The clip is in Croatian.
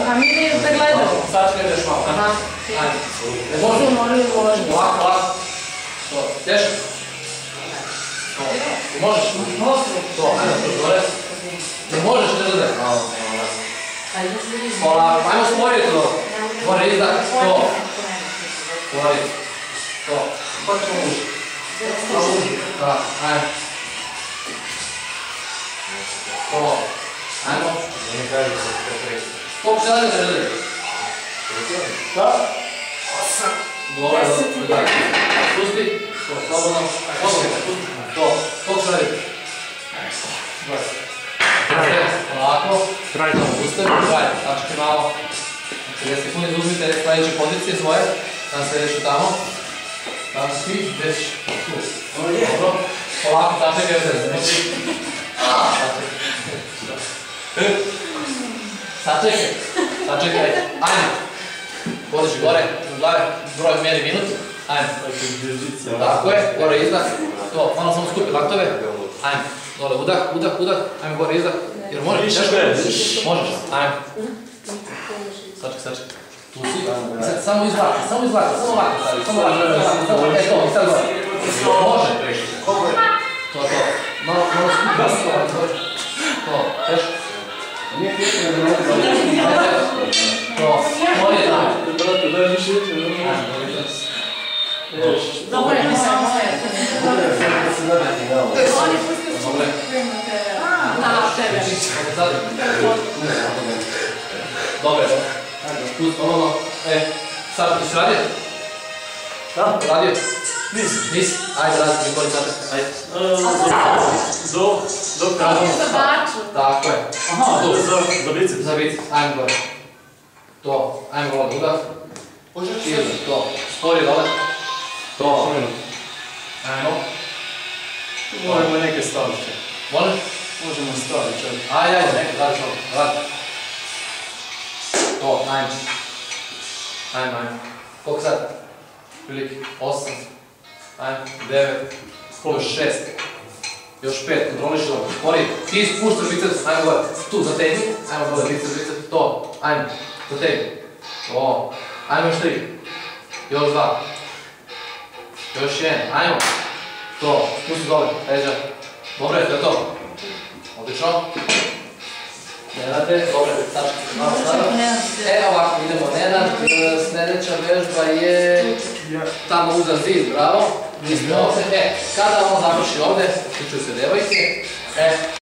A mi ne da gledamo. Sad skreneš malo. Ajde. Ne može? Ovako, ovako. To, teško. To. Možeš? To, ajde, to gore. Ne možeš, ne dodaj. Polako, ajmo sporiti to. Gore, izdah, to. Gore, to. Hoćemo uži. Uži, da, ajde. To. Ajmo. Koliko se dalje ne dodaj? Da? 8. Dobro, dobro. Pusti. To, slobodno. To. Koliko se dalje? 20. Polako. Ustavi. Kraj. Tačke malo. 50 sekundi izuzmite sledeće pozicije svoje. Tam sledeću tamo. Tamo svi. Već tu. Dobro. Polako. Sačekaj. Sačekaj. Sačekaj. Ajde. Podiži gore. U glave. Broj mjeri minut. Ajde. Tako je. Gore izdah. To. Malo samo skupi laktove. Ajde. Dole udah, udah, udah. Ajme gore izdah. Jer možeš? Možeš. Ajme. Sačekaj. Tu si. Samo izvlaka. Samo izvlaka. Samo ovako stavi. Samo ovako. E to. I sad gore. Može. To. Malo skupi. To. Teško. Nije teško da ne mogu. To. Mori je tamo. Brate, daj mi šeće. Dobro je, mislim, moje. Oni pustili su na tebe. Dobre. Pust, ono. Sad ti si radio? Da. Radio? Nisi. Ajde, radi, Nikoli Čačak. Ajde. Do kada? Za baču. Tako je. Aha, to je za bicep. Za bicep. Ajmo gore. To. Ajmo gore, udah. To. Stori dole. To. Ajmo. Možemo neke staviti. Molim? Možemo staviti čak. Ajde, neke, radi što. Radi. To, ajmo. Koliko sad? Prilike? 8. Ajmo, 9. Još 6. Još 5, kontroliš ovo. Mori, ti spuštaš biceps, ajmo gore. Tu, zategni. Ajmo gore, biceps. To, ajmo. Zategni. To. Ajmo još 3. Još 2. Još 1. Ajmo. To, spusti dole, leđa. Dobro je, to je to. Odlično. Nenade, dobro, tačka. Ovako, idemo, Nenad. Sljedeća vežba je tamo uza zid, bravo. Kada on završi ovde, tiču se devojke.